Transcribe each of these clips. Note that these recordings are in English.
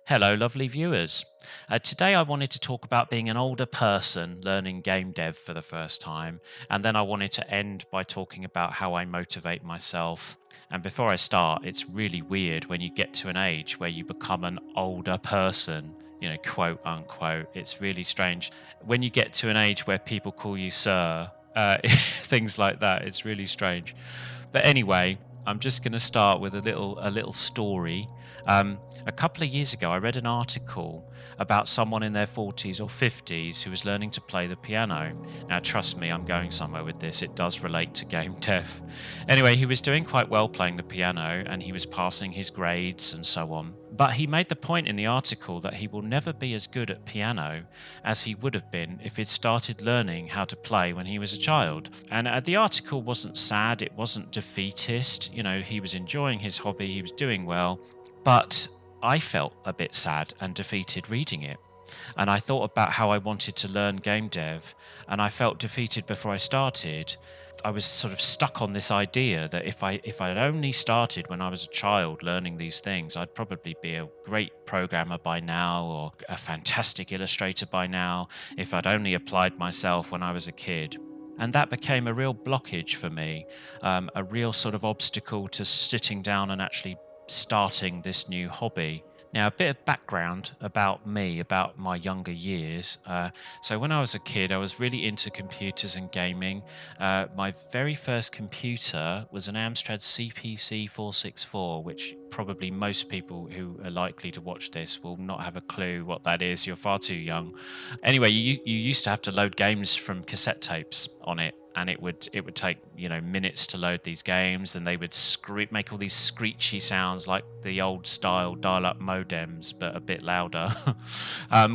Hello, lovely viewers. Today I wanted to talk about being an older person learning game dev for the first time, and then I wanted to end by talking about how I motivate myself. And before I start, it's really weird when you get to an age where you become an older person, quote unquote. It's really strange. When you get to an age where people call you sir, things like that, it's really strange. But anyway, I'm just going to start with a little story. A couple of years ago, I read an article about someone in their 40s or 50s who was learning to play the piano. Now, trust me, I'm going somewhere with this. It does relate to game dev. Anyway, he was doing quite well playing the piano and he was passing his grades and so on. But he made the point in the article that he will never be as good at piano as he would have been if he'd started learning how to play when he was a child. And the article wasn't sad, it wasn't defeatist. He was enjoying his hobby, he was doing well. But I felt a bit sad and defeated reading it. And I thought about how I wanted to learn game dev, and I felt defeated before I started. I was sort of stuck on this idea that if I'd only started when I was a child learning these things, I'd probably be a great programmer by now or a fantastic illustrator by now if I'd only applied myself when I was a kid. And that became a real blockage for me, a real sort of obstacle to sitting down and actually starting this new hobby. Now, a bit of background about me, about my younger years. So, when I was a kid, I was really into computers and gaming. My very first computer was an Amstrad CPC 464, which probably most people who are likely to watch this will not have a clue what that is. You're far too young. Anyway, you used to have to load games from cassette tapes on it, and it would take minutes to load these games, and they would make all these screechy sounds like the old style dial-up modems, but a bit louder.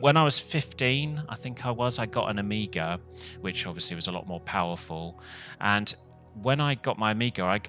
When I was 15, I think I got an Amiga, which obviously was a lot more powerful. And when I got my Amiga,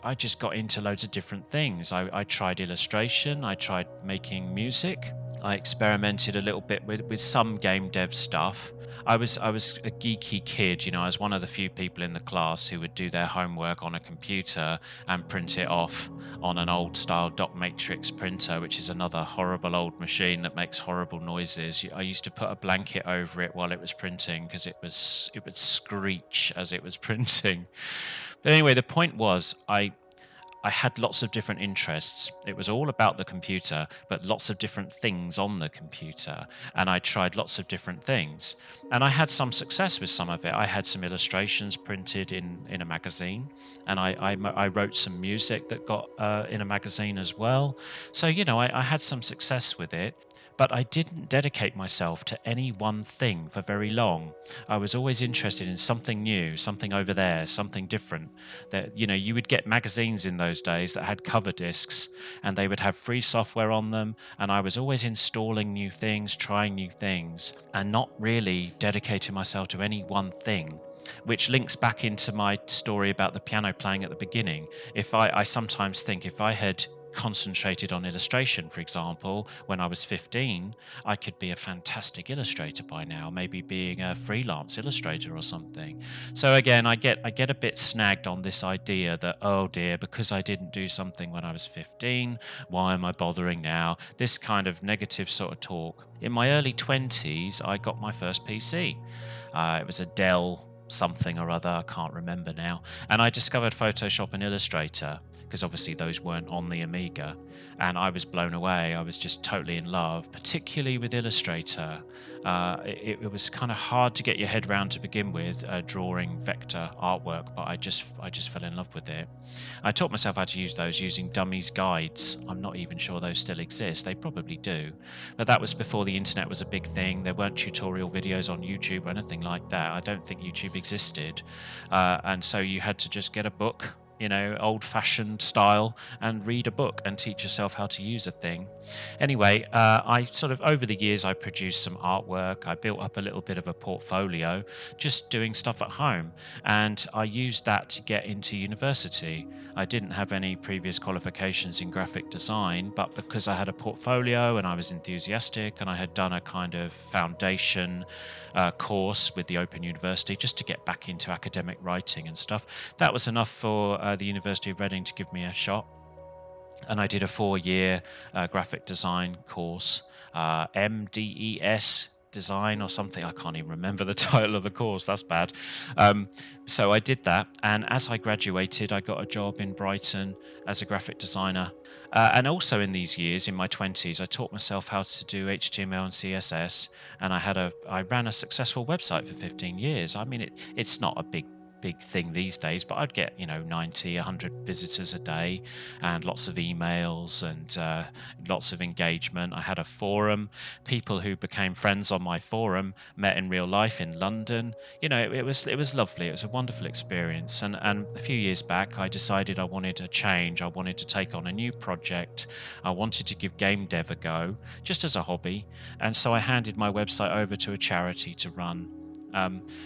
I just got into loads of different things. I tried illustration, I tried making music, I experimented a little bit with some game dev stuff. I was a geeky kid, I was one of the few people in the class who would do their homework on a computer and print it off on an old style dot matrix printer, which is another horrible old machine that makes horrible noises. I used to put a blanket over it while it was printing because it would screech as it was printing. But anyway, the point was I had lots of different interests. It was all about the computer, but lots of different things on the computer. And I tried lots of different things. And I had some success with some of it. I had some illustrations printed in a magazine, and I wrote some music that got in a magazine as well. So, I had some success with it. But I didn't dedicate myself to any one thing for very long. I was always interested in something new, something over there, something different. That you would get magazines in those days that had cover discs, and they would have free software on them. And I was always installing new things, trying new things, and not really dedicating myself to any one thing. Which links back into my story about the piano playing at the beginning. I sometimes think if I had concentrated on illustration, for example, when I was 15, I could be a fantastic illustrator by now, maybe being a freelance illustrator or something. So again, I get a bit snagged on this idea that, oh dear, because I didn't do something when I was 15, why am I bothering now? This kind of negative sort of talk. In my early 20s, I got my first PC. It was a Dell something or other, I can't remember now. And I discovered Photoshop and Illustrator, because obviously those weren't on the Amiga. And I was blown away. I was just totally in love, particularly with Illustrator. It was kind of hard to get your head around to begin with, drawing vector artwork, but I just fell in love with it. I taught myself how to use those using dummies guides. I'm not even sure those still exist. They probably do. But that was before the internet was a big thing. There weren't tutorial videos on YouTube or anything like that. I don't think YouTube existed. And so you had to just get a book, old-fashioned style, and read a book and teach yourself how to use a thing. Anyway, I sort of, over the years, I produced some artwork. I built up a little bit of a portfolio, just doing stuff at home. And I used that to get into university. I didn't have any previous qualifications in graphic design, but because I had a portfolio and I was enthusiastic and I had done a kind of foundation course with the Open University just to get back into academic writing and stuff, that was enough for the University of Reading to give me a shot. and I did a 4-year graphic design course, MDES design or something. I can't even remember the title of the course. That's bad. Um, so I did that, and as I graduated, I got a job in Brighton as a graphic designer. And also in these years, in my 20s, I taught myself how to do HTML and CSS, and I ran a successful website for 15 years. I mean, it's not a big thing these days, but I'd get 90, 100 visitors a day, and lots of emails, and lots of engagement. I had a forum. People who became friends on my forum met in real life in London. It was lovely. It was a wonderful experience. And a few years back, I decided I wanted a change. I wanted to take on a new project. I wanted to give Gamedev a go, just as a hobby. And so I handed my website over to a charity to run.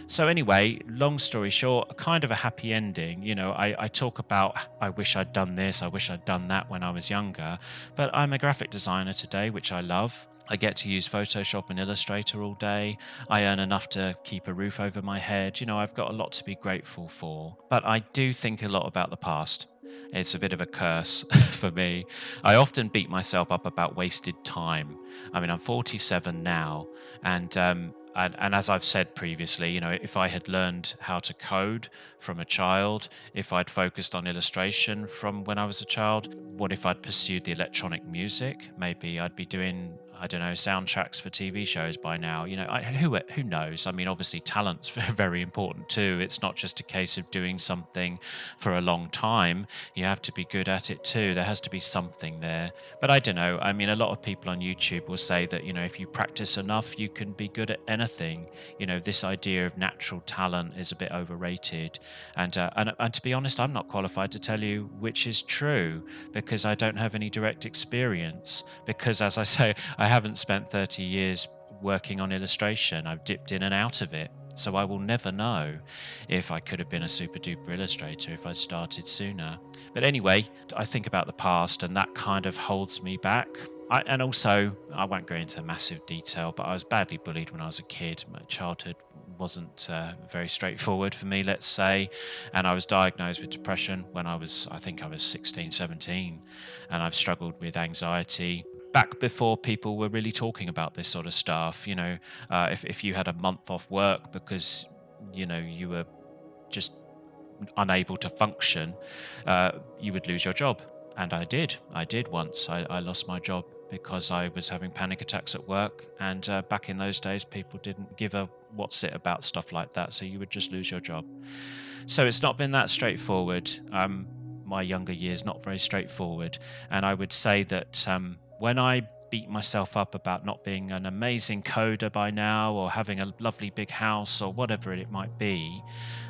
So anyway, long story short, kind of a happy ending. I talk about, I wish I'd done this, I wish I'd done that when I was younger, but I'm a graphic designer today, which I love. I get to use Photoshop and Illustrator all day. I earn enough to keep a roof over my head. I've got a lot to be grateful for. But I do think a lot about the past. It's a bit of a curse for me. I often beat myself up about wasted time. I mean, I'm 47 now, and as I've said previously, if I had learned how to code from a child, if I'd focused on illustration from when I was a child, what if I'd pursued the electronic music? Maybe I'd be doing, I don't know, soundtracks for TV shows by now. Who knows? I mean, obviously, talent's very important too. It's not just a case of doing something for a long time. You have to be good at it too. There has to be something there. But I don't know. I mean, a lot of people on YouTube will say that, if you practice enough, you can be good at anything. This idea of natural talent is a bit overrated. And to be honest, I'm not qualified to tell you which is true, because I don't have any direct experience. Because, as I say, I haven't spent 30 years working on illustration. I've dipped in and out of it. So I will never know if I could have been a super duper illustrator if I'd started sooner. But anyway, I think about the past, and that kind of holds me back. And also, I won't go into massive detail, but I was badly bullied when I was a kid. My childhood wasn't very straightforward for me, let's say. And I was diagnosed with depression when I think I was 16, 17. And I've struggled with anxiety back before people were really talking about this sort of stuff. If you had a month off work because, you were just unable to function, you would lose your job. And I did once. I lost my job because I was having panic attacks at work. And back in those days, people didn't give a what's it about stuff like that. So you would just lose your job. So it's not been that straightforward. My younger years, not very straightforward. And I would say that when I beat myself up about not being an amazing coder by now, or having a lovely big house, or whatever it might be,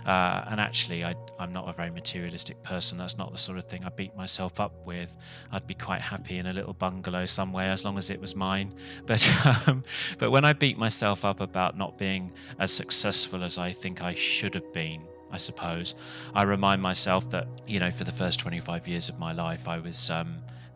and actually I'm not a very materialistic person. That's not the sort of thing I beat myself up with. I'd be quite happy in a little bungalow somewhere as long as it was mine. But when I beat myself up about not being as successful as I think I should have been, I suppose, I remind myself that, for the first 25 years of my life, I was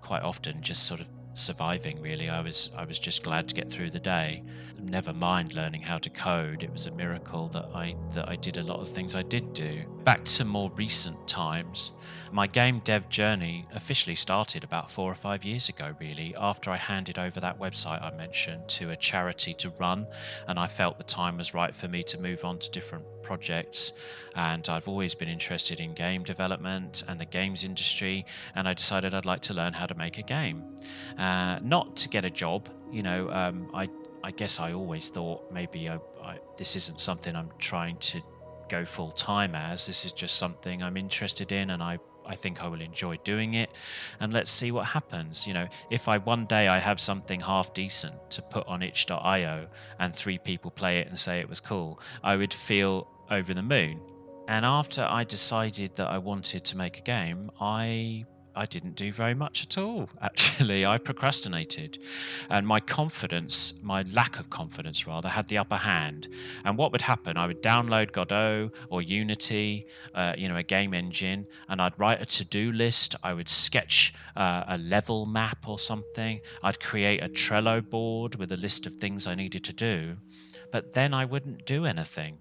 quite often just sort of surviving, really. I was just glad to get through the day. Never mind learning how to code. It was a miracle that I did a lot of things I did do. Back to more recent times, my game dev journey officially started about 4 or 5 years ago, really, after I handed over that website I mentioned to a charity to run, and I felt the time was right for me to move on to different projects. And I've always been interested in game development and the games industry, and I decided I'd like to learn how to make a game. Not to get a job, I guess I always thought maybe this isn't something I'm trying to go full time as. This is just something I'm interested in, and I think I will enjoy doing it, and let's see what happens. If one day I have something half decent to put on itch.io and 3 people play it and say it was cool, I would feel over the moon. And after I decided that I wanted to make a game, I didn't do very much at all, actually. I procrastinated. And my lack of confidence rather, had the upper hand. And what would happen? I would download Godot or Unity, a game engine, and I'd write a to-do list. I would sketch a level map or something. I'd create a Trello board with a list of things I needed to do. But then I wouldn't do anything.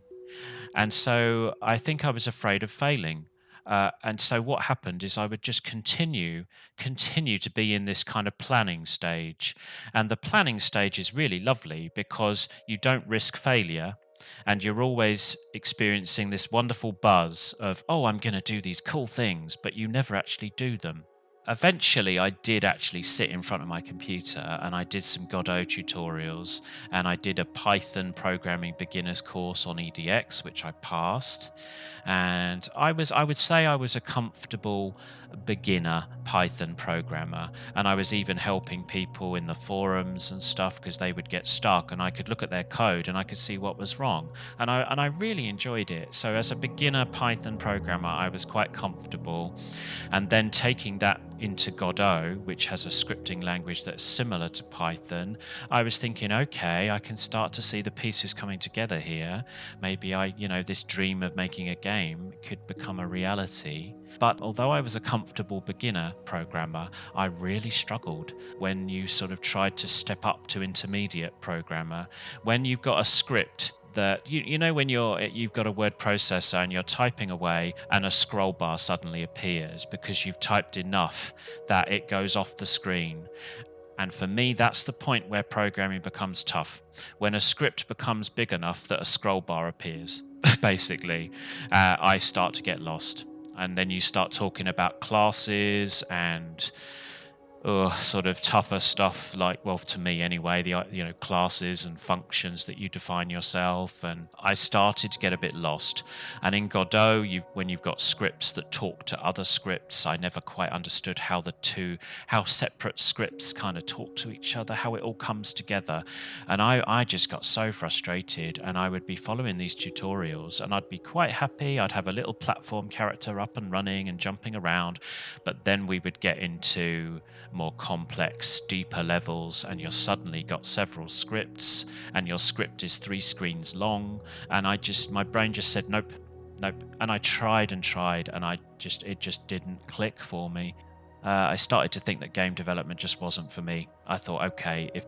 And so I think I was afraid of failing. And so what happened is I would just continue to be in this kind of planning stage. And the planning stage is really lovely because you don't risk failure. And you're always experiencing this wonderful buzz of, oh, I'm going to do these cool things, but you never actually do them. Eventually, I did actually sit in front of my computer and I did some Godot tutorials, and I did a Python programming beginners course on EDX, which I passed. And I would say I was a comfortable beginner Python programmer, and I was even helping people in the forums and stuff because they would get stuck, and I could look at their code and I could see what was wrong, and I really enjoyed it. So as a beginner Python programmer, I was quite comfortable. And then taking that into Godot, which has a scripting language that's similar to Python, I was thinking, okay, I can start to see the pieces coming together here. Maybe this dream of making a game could become a reality. But although I was a comfortable beginner programmer, I really struggled when you sort of tried to step up to intermediate programmer. When you've got a script that when you've got a word processor and you're typing away and a scroll bar suddenly appears because you've typed enough that it goes off the screen. And for me, that's the point where programming becomes tough, when a script becomes big enough that a scroll bar appears. Basically, I start to get lost. And then you start talking about classes and sort of tougher stuff, like, well, to me anyway, the classes and functions that you define yourself. And I started to get a bit lost. And in Godot, when you've got scripts that talk to other scripts, I never quite understood how separate scripts kind of talk to each other, how it all comes together. And I just got so frustrated, and I would be following these tutorials and I'd be quite happy. I'd have a little platform character up and running and jumping around, but then we would get into more complex, deeper levels, and you've suddenly got several scripts, and your script is 3 screens long, and my brain just said nope, and I tried, and it just didn't click for me. I started to think that game development just wasn't for me. I thought, okay, if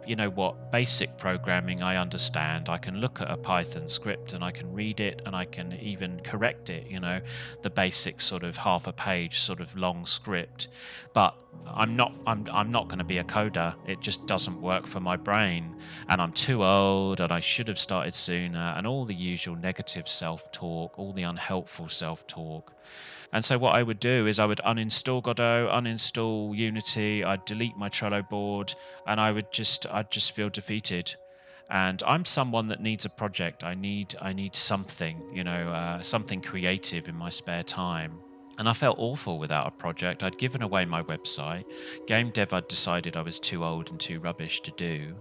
basic programming I understand. I can look at a Python script and I can read it and I can even correct it, the basic sort of half a page sort of long script. But I'm not going to be a coder. It just doesn't work for my brain, and I'm too old, and I should have started sooner, and all the usual negative self-talk, all the unhelpful self-talk. And so what I would do is I would uninstall Godot, uninstall Unity, I'd delete my Trello board, and I'd just feel defeated. And I'm someone that needs a project. I need something, something creative in my spare time. And I felt awful without a project. I'd given away my website. Gamedev I'd decided I was too old and too rubbish to do.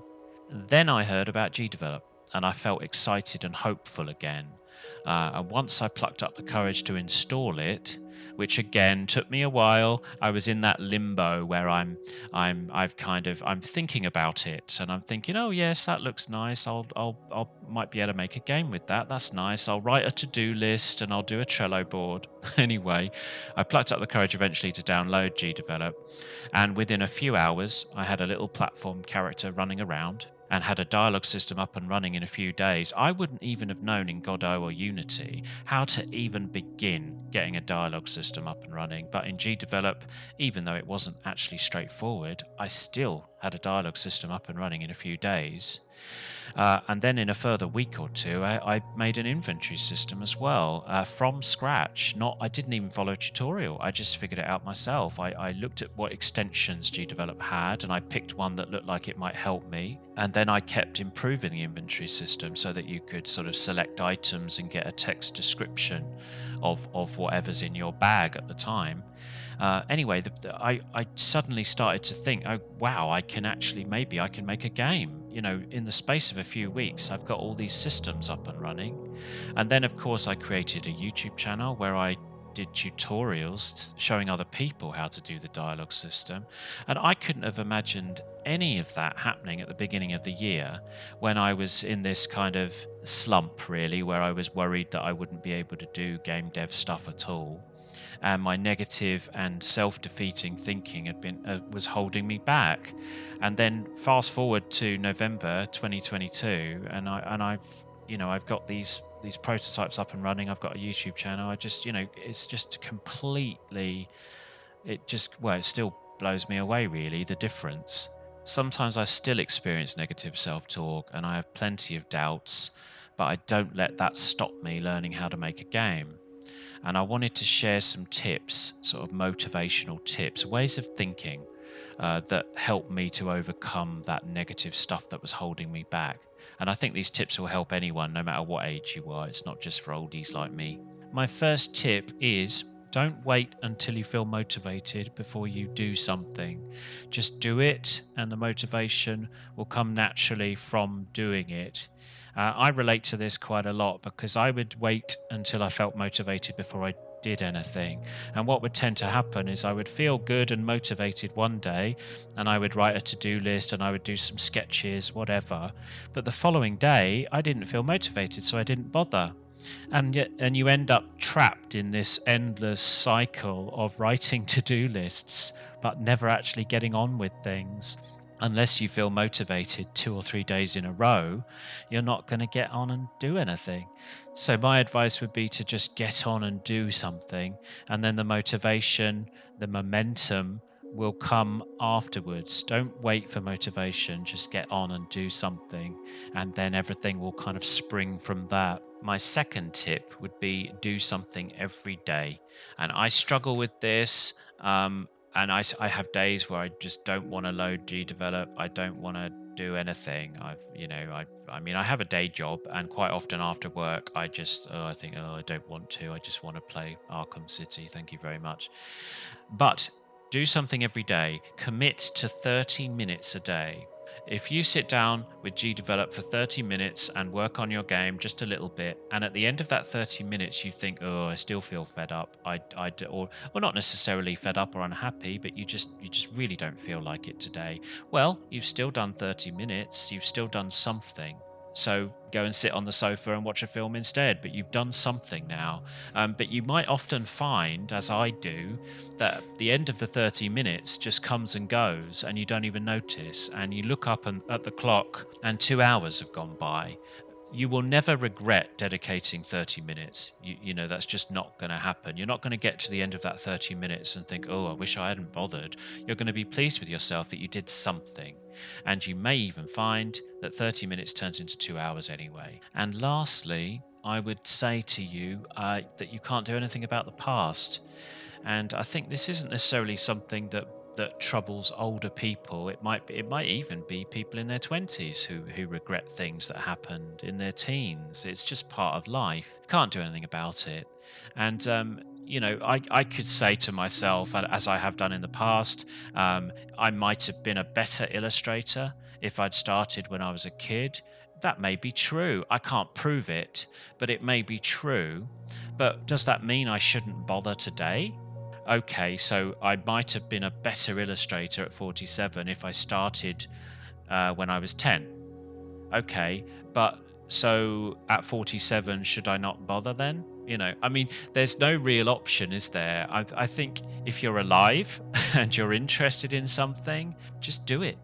Then I heard about GDevelop, and I felt excited and hopeful again. And once I plucked up the courage to install it, which again took me a while, I was in that limbo where I'm thinking about it, and I'm thinking, oh yes, that looks nice. I'll might be able to make a game with that. That's nice. I'll write a to-do list and I'll do a Trello board. Anyway, I plucked up the courage eventually to download GDevelop, and within a few hours, I had a little platform character running around and had a dialogue system up and running in a few days. I wouldn't even have known in Godot or Unity how to even begin getting a dialogue system up and running. But in GDevelop, even though it wasn't actually straightforward, I still had a dialogue system up and running in a few days. And then in a further week or two, I made an inventory system as well, from scratch. I didn't even follow a tutorial. I just figured it out myself. I looked at what extensions GDevelop had, and I picked one that looked like it might help me. And then I kept improving the inventory system so that you could sort of select items and get a text description of whatever's in your bag at the time. Anyway, I suddenly started to think, oh wow, maybe I can make a game. In the space of a few weeks, I've got all these systems up and running. And then, of course, I created a YouTube channel where I did tutorials showing other people how to do the dialogue system. And I couldn't have imagined any of that happening at the beginning of the year, when I was in this kind of slump, really, where I was worried that I wouldn't be able to do game dev stuff at all. And my negative and self-defeating thinking was holding me back. And then fast forward to November 2022, and I've I've got these prototypes up and running. I've got a YouTube channel. I just, it's just completely, it still blows me away, really, the difference. Sometimes I still experience negative self-talk and I have plenty of doubts, but I don't let that stop me learning how to make a game. And I wanted to share some tips, sort of motivational tips, ways of thinking that helped me to overcome that negative stuff that was holding me back. And I think these tips will help anyone, no matter what age you are. It's not just for oldies like me. My first tip is, don't wait until you feel motivated before you do something. Just do it, and the motivation will come naturally from doing it. I relate to this quite a lot because I would wait until I felt motivated before I did anything. And what would tend to happen is I would feel good and motivated one day, and I would write a to-do list and I would do some sketches, whatever. But the following day, I didn't feel motivated, so I didn't bother. And you end up trapped in this endless cycle of writing to-do lists but never actually getting on with things. Unless you feel motivated 2 or 3 days in a row, you're not going to get on and do anything. So my advice would be to just get on and do something, and then the motivation, the momentum will come afterwards. Don't wait for motivation, just get on and do something, and then everything will kind of spring from that. My second tip would be do something every day. And I struggle with this. And I have days where I just don't want to load GDevelop. I don't want to do anything. I have a day job, and quite often after work, I think, I don't want to. I just want to play Arkham City. Thank you very much. But do something every day. Commit to 30 minutes a day. If you sit down with GDevelop for 30 minutes and work on your game just a little bit, and at the end of that 30 minutes you think, oh, I still feel fed up, or not necessarily fed up or unhappy, but you just really don't feel like it today. Well, you've still done 30 minutes, you've still done something. So go and sit on the sofa and watch a film instead, but you've done something now. But you might often find, as I do, that the end of the 30 minutes just comes and goes and you don't even notice. And you look up at the clock and 2 hours have gone by. You will never regret dedicating 30 minutes. That's just not going to happen. You're not going to get to the end of that 30 minutes and think, oh, I wish I hadn't bothered. You're going to be pleased with yourself that you did something. And you may even find that 30 minutes turns into 2 hours anyway. And lastly, I would say to you that you can't do anything about the past. And I think this isn't necessarily something that troubles older people. It might even be people in their 20s who regret things that happened in their teens. It's just part of life. Can't do anything about it. And I could say to myself, as I have done in the past, I might have been a better illustrator if I'd started when I was a kid. That may be true. I can't prove it, but it may be true. But does that mean I shouldn't bother today? Okay, so I might have been a better illustrator at 47 if I started when I was 10. Okay, but so at 47, should I not bother then? There's no real option, is there? I think if you're alive and you're interested in something, just do it.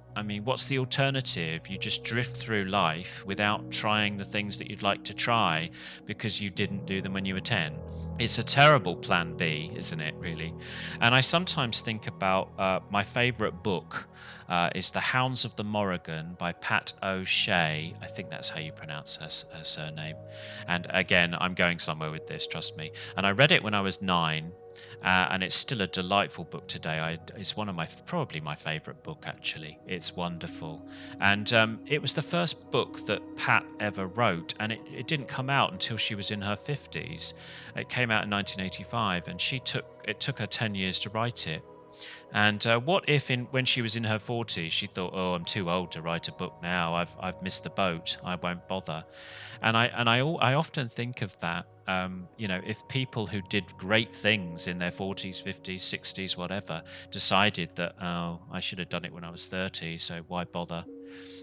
What's the alternative? You just drift through life without trying the things that you'd like to try because you didn't do them when you were 10. It's a terrible plan B, isn't it, really? And I sometimes think about my favourite book is The Hounds of the Morrigan by Pat O'Shea. I think that's how you pronounce her surname. And again, I'm going somewhere with this, trust me. And I read it when I was 9. And it's still a delightful book today. It's probably my favourite book, actually. It's wonderful. And it was the first book that Pat ever wrote, and it didn't come out until she was in her 50s. It came out in 1985, and it took her 10 years to write it. And what if when she was in her 40s, she thought, oh, I'm too old to write a book now. I've missed the boat. I won't bother. And I often think of that. If people who did great things in their 40s, 50s, 60s, whatever, decided that, oh, I should have done it when I was 30, so why bother?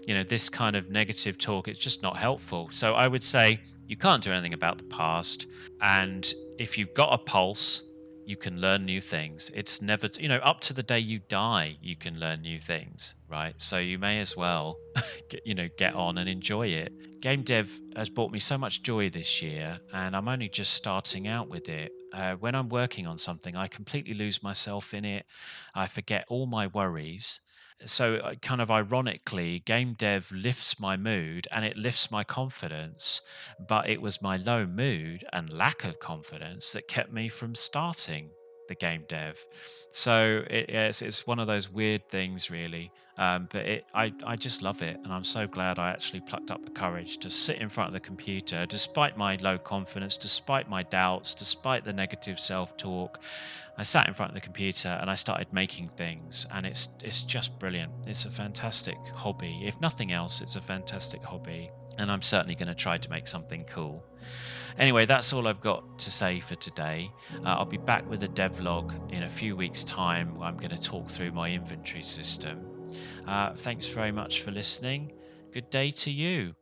This kind of negative talk, it's just not helpful. So I would say you can't do anything about the past. And if you've got a pulse, you can learn new things. It's never, up to the day you die, you can learn new things, right? So you may as well, get on and enjoy it. Game dev has brought me so much joy this year, and I'm only just starting out with it. When I'm working on something, I completely lose myself in it. I forget all my worries. So, kind of ironically, game dev lifts my mood and it lifts my confidence, but it was my low mood and lack of confidence that kept me from starting the game dev. So it's one of those weird things, really. But I just love it, and I'm so glad I actually plucked up the courage to sit in front of the computer, despite my low confidence, despite my doubts, despite the negative self-talk. I sat in front of the computer and I started making things, and it's just brilliant. It's a fantastic hobby. If nothing else, it's a fantastic hobby, and I'm certainly going to try to make something cool. Anyway, that's all I've got to say for today. I'll be back with a devlog in a few weeks' time, where I'm going to talk through my inventory system. Thanks very much for listening. Good day to you.